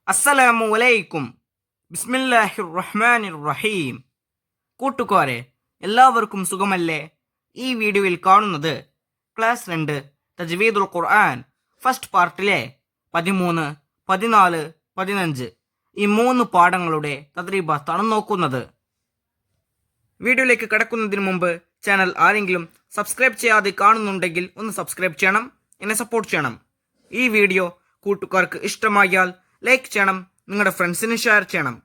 അസ്സലാമു അലൈക്കും. ബിസ്മില്ലാഹിർ റഹ്മാനിർ റഹീം. കൂട്ടുകാരെ, എല്ലാവർക്കും സുഖമല്ലേ? ഈ വീഡിയോയിൽ കാണുന്നത് ക്ലാസ് 2 തജ്വീദുൽ ഖുർആൻ ഫസ്റ്റ് പാർട്ടിലെ 13, 14, 15 ഈ 3 പാഠങ്ങളുടെ തദ്രീബാത്താണ് നോക്കുന്നത്. വീഡിയോയിലേക്ക് കടക്കുന്നതിന് മുമ്പ് ചാനൽ ആരെങ്കിലും സബ്സ്ക്രൈബ് ചെയ്യാതെ കാണുന്നുണ്ടെങ്കിൽ ഒന്ന് സബ്സ്ക്രൈബ് ചെയ്യണം, എന്നെ സപ്പോർട്ട് ചെയ്യണം. ഈ വീഡിയോ കൂട്ടുകാർക്ക് ഇഷ്ടമായാൽ ലൈക്ക് ചെയ്യണം, നിങ്ങളുടെ ഫ്രണ്ട്സിന് ഷെയർ ചെയ്യണം.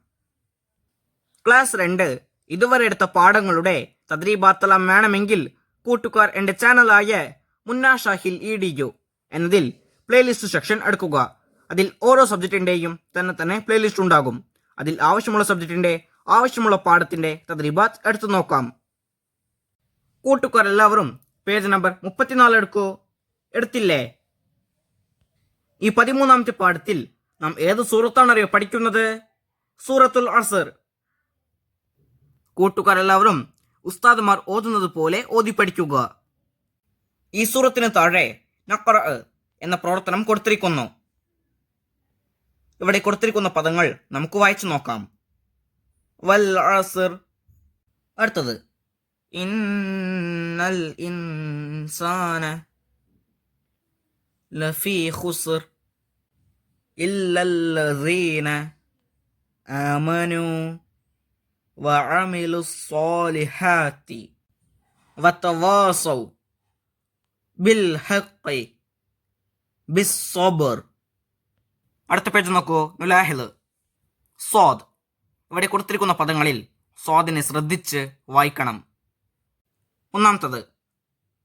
ക്ലാസ് 2 ഇതുവരെ എടുത്ത പാഠങ്ങളുടെ തദ്രീബാത്തെല്ലാം വേണമെങ്കിൽ കൂട്ടുകാർ എൻ്റെ ചാനലായ മുന്ന ഷാഹിൽ EDU എന്നതിൽ പ്ലേലിസ്റ്റ് സെക്ഷൻ എടുക്കുക. അതിൽ ഓരോ സബ്ജക്റ്റിൻ്റെയും തന്നെ പ്ലേലിസ്റ്റ് ഉണ്ടാകും. അതിൽ ആവശ്യമുള്ള സബ്ജക്റ്റിൻ്റെ ആവശ്യമുള്ള പാഠത്തിൻ്റെ തദ്രീബാത്ത് എടുത്തു നോക്കാം. കൂട്ടുകാർ എല്ലാവരും പേജ് നമ്പർ 34 എടുക്കൂ. എടുത്തില്ലേ? ഈ 13ാമത്തെ പാഠത്തിൽ നാം ഏത് സൂറത്താണറിയോ പഠിക്കുന്നത്? സൂറത്തുൽ അസ്ർ. കൂട്ടുകാരെല്ലാവരും ഉസ്താദുമാർ ഓതുന്നത് പോലെ ഓതി പഠിക്കുക. ഈ സൂറത്തിന് താഴെ നഖറ എന്ന പ്രവർത്തനം കൊടുത്തിരിക്കുന്നു. ഇവിടെ കൊടുത്തിരിക്കുന്ന പദങ്ങൾ നമുക്ക് വായിച്ചു നോക്കാം. വൽ അസ്ർ. അടുത്തത് ഇന്നൽ ഇൻസാന ലഫീ ഖുസ്ർ ഇല്ലല്ലദീന ആമനു വഅമിലുസ്സാലിഹാത്തി വതവാസൗ ബിൽ ഹഖ് ബിസ്സബ്ർ. അടുത്ത പേജ് നോക്കൂ. നുലാഹിൽ. സ്വാദ്. ഇവിടെ കൊടുത്തിരിക്കുന്ന പദങ്ങളിൽ സ്വാദിനെ ശ്രദ്ധിച്ച് വായിക്കണം. ഒന്നാമത്തത്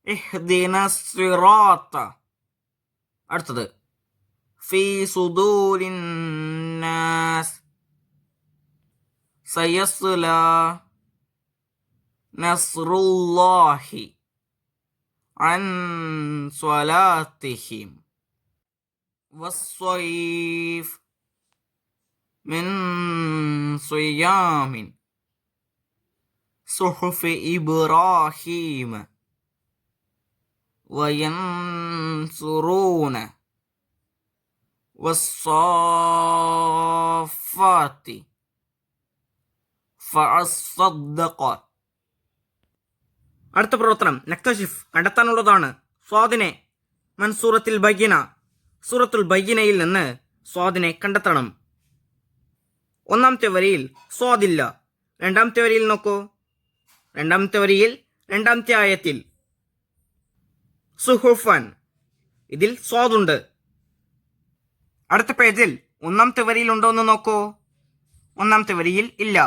ഇഹ്ദിനസ് സിറാത്ത. അടുത്തത് ഫീ സുദൂരിൻ നാസ് സയസ്ലാ നസ്റുല്ലാഹി അൻ സ്വലാത്തിഹിം വസ്സൈഫ് മിൻ സിയാമിൻ സുഹുഫി ഇബ്രാഹീമ വയൻസുറൂന വസ്സാഫാത്തി ഫഅസ്സദ്ദഖ. അടുത്ത പ്രവർത്തനം നക്തഷിഫ് കണ്ടെത്താനുള്ളതാണ്. സ്വാദിനെ മൻ സൂറത്തുൽ ബയ്യിന. സൂറത്തുൽ ബയ്യിനയിൽ നിന്ന് സ്വാദിനെ കണ്ടെത്തണം. ഒന്നാമത്തെ വരിയിൽ സ്വാദില്ല. രണ്ടാമത്തെ വരിയിൽ നോക്കൂ. രണ്ടാമത്തെ വരിയിൽ രണ്ടാമത്തെ ആയത്തിൽ സുഹുഫൻ, ഇതിൽ സ്വാദുണ്ട്. അടുത്ത പേജിൽ ഒന്നാമത്തെ വരിയിൽ ഉണ്ടോ എന്ന് നോക്കൂ. ഒന്നാമത്തെ വരിയിൽ ഇല്ല.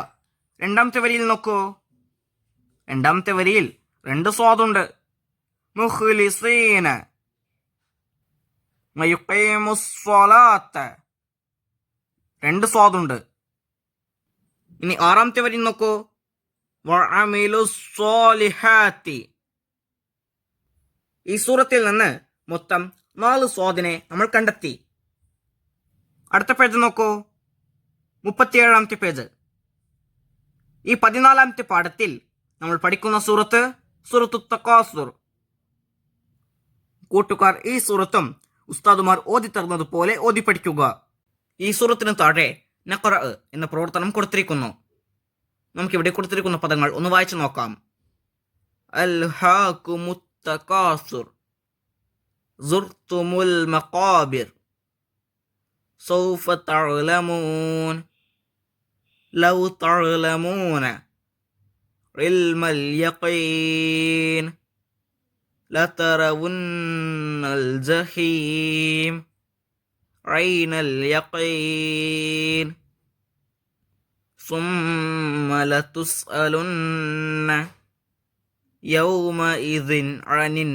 രണ്ടാമത്തെ വരിയിൽ നോക്കൂ. രണ്ടാമത്തെ വരിയിൽ 2 സ്വാദുണ്ട്. മുഖ്ലിസീന വയുഖീമുസ്സലാത്ത, 2 സ്വാദുണ്ട്. ഇനി ആറാമത്തെ വരി നോക്കൂ. വഅമിലുസ്സാലിഹാത്തി. ഈ സൂറത്തിൽ നിന്ന് മൊത്തം 4 സ്വാദിനെ നമ്മൾ കണ്ടെത്തി. അടുത്ത പേജ് നോക്കൂ. 37ാമത്തെ പേജ്. ഈ 14ാമത്തെ പാഠത്തിൽ നമ്മൾ പഠിക്കുന്ന സൂറത്തു തകാസുർ. കൂട്ടുകാർ ഈ സൂറത്തും ഉസ്താദുമാർ ഓതി തരുന്നത് പോലെ ഓതി പഠിക്കുക. ഈ സൂറത്തിന് താഴെ നഖറ എന്ന പ്രവർത്തനം കൊടുത്തിരിക്കുന്നു. നമുക്കിവിടെ കൊടുത്തിരിക്കുന്ന പദങ്ങൾ ഒന്ന് വായിച്ചു നോക്കാം. അൽഹാകുമുത് തകാസുർ സുർതുമുൽ മഖാബിർ സൗഫ തഅലമൂൻ ലൗ തഅലമൂന ഇൽമൽ യഖീൻ ലതറവുന്നൽ ജഹീം ഐനൽ യഖീൻ സുമ്മ ലതുസ്അലുന്ന യൗമഇദിൻ അനിൻ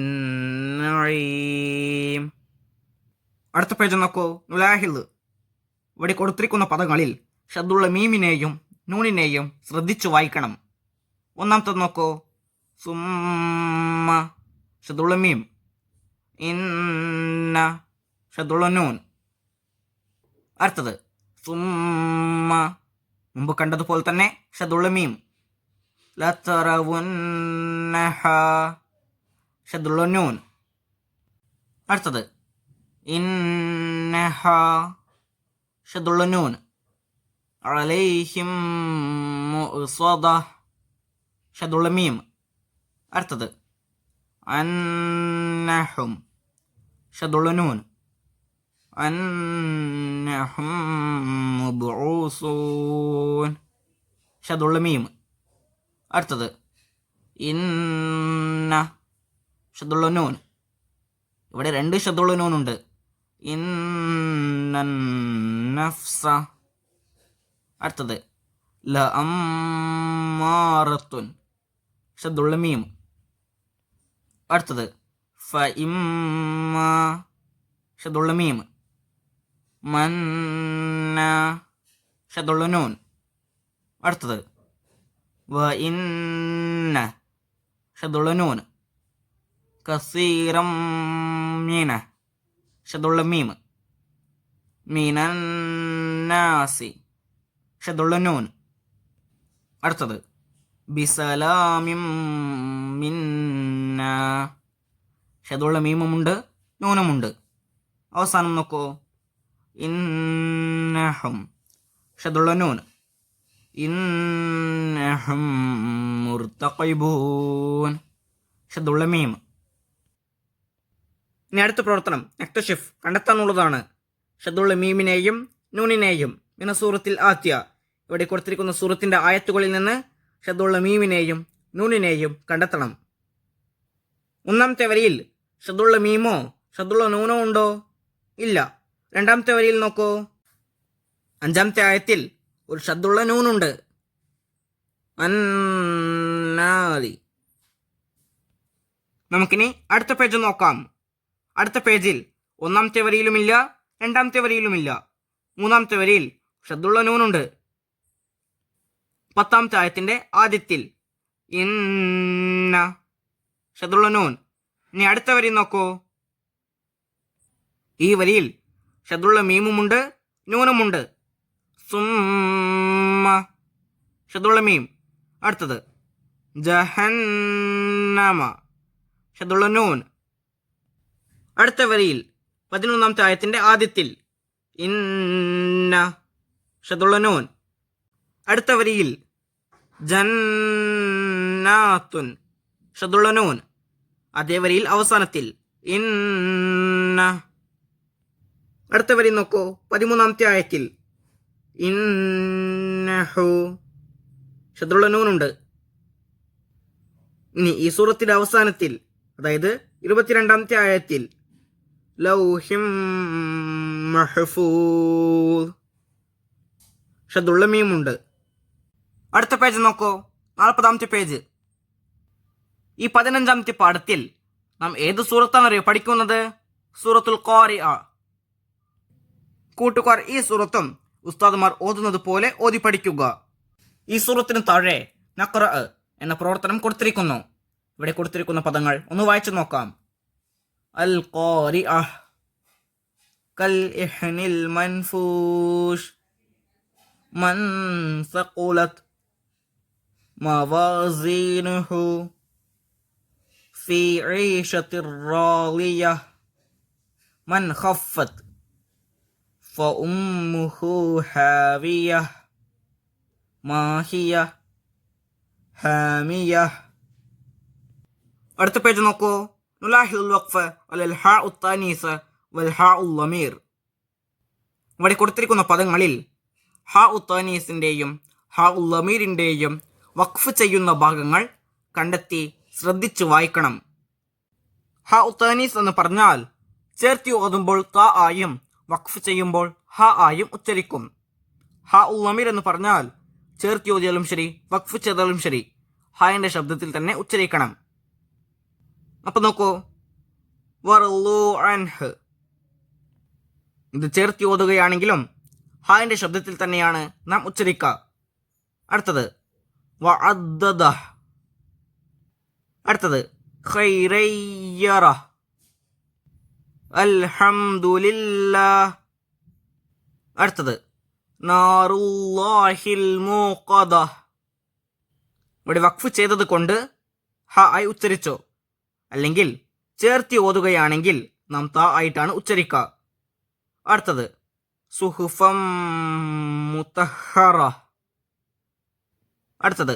നഈം. അടുത്ത പേജ് നോക്കൂ. നുലാഹിൽ. ഇവിടെ കൊടുത്തിരിക്കുന്ന പദങ്ങളിൽ ഷദ്ദുള്ള മീമിനെയും നൂനിനെയും ശ്രദ്ധിച്ചു വായിക്കണം. ഒന്നാമത്തത് നോക്കൂ. സുമ്മ ഷദ്ദുള്ള മീം, ഇന്ന ഷദ്ദുള്ള നൂൻ. അടുത്തത് സുമ്മ, മുമ്പ് കണ്ടതുപോലെ തന്നെ ഷദ്ദുള്ള മീം. ലതറവുന്നഹ ഷദ്ദുള്ള നൂൻ. അടുത്തത് ഇന്നഹ ഷദ്ദുള്ള നൂൻ. അലൈഹിം മുഅ്സദ ഷദ്ദുള്ള മീം. അടുത്തത് അന്നഹും ഷദ്ദുള്ള നൂൻ. അന്നഹും മുബ്ഊസൂൻ ഷദ്ദുള്ള മീം. അടുത്തത് ഇന്ന ഷദ്ദുള്ള നൂൻ. ഇവിടെ 2 ഷദ്ദുള്ള നൂനുണ്ട്. ഇന്നൻ നഫ്സ. അടുത്തത് ലഅമ്മാറത്തുൻ ഷദ്ദുള്ള മീം. അടുത്തത് ഫഇമ്മ ഷദ്ദുള്ള മീം. മന്ന ഷദ്ദുള്ള നൂൻ. അടുത്തത് വഇന്ന ഷദ്ദുള്ള നൂൻ. കസീറം മിന ഷദ്ദുള്ള മീം. മിനന്നാസി ഷദ്ദുള്ള നൂൻ. അടുത്തത് ബിസലാമിം മിന്ന ഷദ്ദുള്ള മീമുമുണ്ട് നൂനുമുണ്ട്. അവസാനം നോക്കൂ, ഇന്നഹും ഷദ്ദുള്ള നൂൻ. ഇന്നഹും മുർതഖിബൂൻ ഷദ്ദുള്ള മീം. ഇനി അടുത്ത പ്രവർത്തനം നക്തഷിഫ് കണ്ടെത്താനുള്ളതാണ്. ഷദ്ദുള്ള മീമിനെയും നൂനിനെയും എന്ന സൂറത്തിൽ ആദ്യ ഇവിടെ കൊടുത്തിരിക്കുന്ന സൂറത്തിന്റെ ആയത്തുകളിൽ നിന്ന് ഷദ്ദുള്ള മീമിനെയും നൂനിനെയും കണ്ടെത്തണം. ഒന്നാമത്തെ വരിയിൽ ഷദ്ദുള്ള മീമോ ഷദ്ദുള്ള നൂനോ ഉണ്ടോ? ഇല്ല. രണ്ടാമത്തെ വരിയിൽ നോക്കൂ, 5ാമത്തെ ആയത്തിൽ ഒരു ഷദ്ദുള്ള നൂനുണ്ട്. അന്നാരി. നമുക്കിനി അടുത്ത പേജ് നോക്കാം. അടുത്ത പേജിൽ 1ാമത്തെ വരിയിലുമില്ല, 2ാമത്തെ വരിയിലുമില്ല. 3ാമത്തെ വരിയിൽ ഷദ്ദുള്ള നൂനുണ്ട്. 10ാമത്തെ ആയത്തിന്റെ ആദ്യത്തിൽ ഇന്ന ഷദ്ദുള്ള നൂൻ. ഇനി അടുത്ത വരി നോക്കൂ. ഈ വരിയിൽ ഷദ്ദുള്ള മീമുമുണ്ട് നൂനുമുണ്ട്. സുമ്മ ഷദ്ദുള്ള മീം. അടുത്തത് ജഹന്നമ ഷദ്ദുള്ള നൂൻ. അടുത്ത വരിയിൽ 11ാമത്തെ ആയത്തിന്റെ ആദ്യത്തിൽ ഇന്ന ഷദ്ദുള്ള നൂൻ. അടുത്ത വരിയിൽ ജന്നാത്തുൻ ഷദ്ദുള്ള നൂൻ. അതേ വരിയിൽ അവസാനത്തിൽ ഇന്ന. അടുത്ത വരി നോക്കൂ, 13ാമത്തെ ആയത്തിൽ ഇന്നഹു ഷദ്ദുള്ള നൂനുണ്ട്. ഇനി ഈ സൂറത്തിന്റെ അവസാനത്തിൽ, അതായത് 22ാമത്തെ ആയത്തിൽ ലൗഹിം മഹ്ഫൂസ് ഷദ്ദുള്ള മീമുണ്ട്. അടുത്ത പേജ് നോക്കൂ, 40ാമത്തെ പേജ്. ഈ 15ാമത്തെ പാഠത്തിൽ നാം ഏത് സൂറത്താണെന്നറിയോ പഠിക്കുന്നത്? സൂറത്തുൽ ഖാരിഅ. കൂട്ടുകാർ, ഈ സൂറത്തും ഉസ്താദുമാർ ഓതുന്നത് പോലെ ഓതി പഠിക്കുക. ഈ സൂറത്തിന് താഴെ നഖ്റ എന്ന പ്രവർത്തനം കൊടുത്തിരിക്കുന്നു. ഇവിടെ കൊടുത്തിരിക്കുന്ന പദങ്ങൾ ഒന്ന് വായിച്ചു നോക്കാം. അൽ ഖാരിഅ കൽ ഇഹ്നിൽ മൻഫൂഷ് മൻ സഖുലത് മവാസീനുഹു ഫീ ഈശത്തിർ റാളിയ മൻ ഖഫ്ഫത് ഫഉമ്മുഹു ഹാവിയ മാഹിയ ഹാമിയ. അടുത്ത പേജ് നോക്കൂ. നുലാഹിദുൽ വഖഫ് അലൽ ഹാഉ താനീസ് വൽ ഹാഉ ലമീർ. ഇവിടെ കൊടുത്തിരിക്കുന്ന പദങ്ങളിൽ ഹാഉ താനീസിന്റെയും ഹാഉ ലമീറിന്റെയും വഖഫ് ചെയ്യുന്ന ഭാഗങ്ങൾ കണ്ടെത്തി ശ്രദ്ധിച്ചു വായിക്കണം. ഹാഉ താനീസ് എന്ന് പറഞ്ഞാൽ ചേർത്തി ഓതുമ്പോൾ താ ആയും വഖഫ് ചെയ്യുമ്പോൾ ഹ ആയും ഉച്ചരിക്കും. ഹാഉ ലമീർ എന്ന് പറഞ്ഞാൽ ചേർത്തി ഓതിയാലും ശരി വഖഫ് ചെയ്താലും ശരി ഹായന്റെ ശബ്ദത്തിൽ തന്നെ ഉച്ചരിക്കണം. അപ്പൊ നോക്കൂ, വറളു അൻഹ്. ഇത് ചേർത്തി ഓതുകയാണെങ്കിലും ഹായന്റെ ശബ്ദത്തിൽ തന്നെയാണ് നാം ഉച്ചരിക്കുക. അടുത്തത് വഅദ്ദദഹ്. അടുത്തത് ഖൈറയ്യറ. അൽഹംദുലില്ലാഹ്. അടുത്തത് നാറുല്ലാഹിൽ മൂഖദ. ഇവിടെ വഖഫ് ചെയ്തത് കൊണ്ട് ഹ ആയി ഉച്ചരിച്ചോ, അല്ലെങ്കിൽ ചേർത്തി ഓതുകയാണെങ്കിൽ നാം താ ആയിട്ടാണ് ഉച്ചരിക്കുക. അടുത്തത് സുഹുഫം മുതഹറ. അടുത്തത്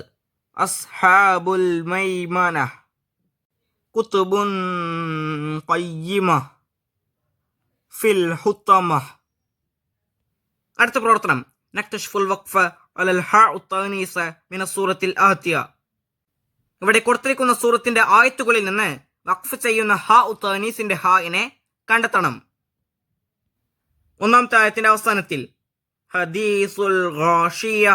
അസ്ഹാബുൽ മൈമന കുതുബുൻ ഖയ്യിമ ഫിൽ ഹുത്തമ. അടുത്ത പ്രവർത്തനം നക്തഷ്ഫുൽ വഖ്ഫ അലൽ ഹാ ഉത്താനീസ മിന സൂറത്തിൽ ആതിയ. ഇവിടെ കൊടുത്തിരിക്കുന്ന സൂറത്തിന്റെ ആയത്തുകളിൽ നിന്ന് വഖഫ് ചെയ്യുന്ന ഹാ ഉത്താനീസിന്റെ ഹായിനെ കണ്ടെത്തണം. ഒന്നാമത്തെ ആയത്തിന്റെ അവസാനത്തിൽ ഹദീസുൽ ഗാഷിയ,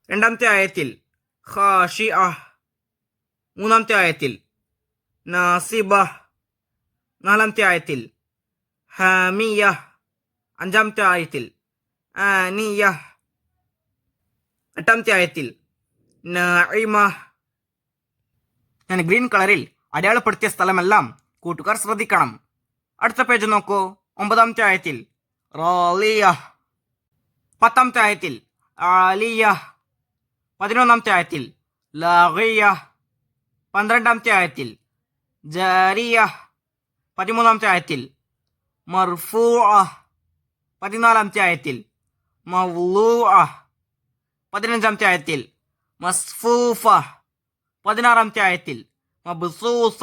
രണ്ടാമത്തെ ആയത്തിൽ ഖാഷിഅ, മൂന്നാമത്തെ ആയത്തിൽ നാസിബ, നാലാമത്തെ ആയത്തിൽ ഹാമിയ, അഞ്ചാമത്തെ ആയത്തിൽ ആനിയ, എട്ടാമത്തെ ആയത്തിൽ നാഇമ. ഞാൻ ഗ്രീൻ കളറിൽ അടയാളപ്പെടുത്തിയ സ്ഥലമെല്ലാം കൂട്ടുകാർ ശ്രദ്ധിക്കണം. അടുത്ത പേജ് നോക്കൂ. ഒമ്പതാമത്തെ ആയത്തിൽ റാലിയ, പത്താമത്തെ ആയത്തിൽ ആലിയ, 11ാമത്തെ ആയത്തിൽ ലാഗിയ, 12ാമത്തെ ആയത്തിൽ ജാരിയ, 13ാമത്തെ ആയത്തിൽ മർഫൂഅ, 14ാമത്തെ ആയത്തിൽ മവ്ലൂഅ, 15ാമത്തെ ആയത്തിൽ മസ്ഫൂഫ, 16ാമത്തെ ആയത്തിൽ മബ്സൂസ.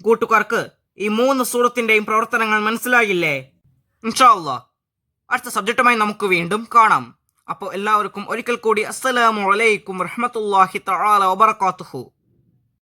കൂട്ടുകാർക്ക് ഈ 3 സൂറത്തിന്റെയും പ്രവർത്തനങ്ങൾ മനസ്സിലായില്ലേ? ഇൻഷാ അല്ലാഹ് അടുത്ത സബ്ജക്റ്റുമായി നമുക്ക് വീണ്ടും കാണാം. അപ്പോൾ എല്ലാവർക്കും ഒരിക്കൽ കൂടി അസ്സലാമു അലൈക്കും വറഹ്മത്തുള്ളാഹി തആല വബറകാതുഹു.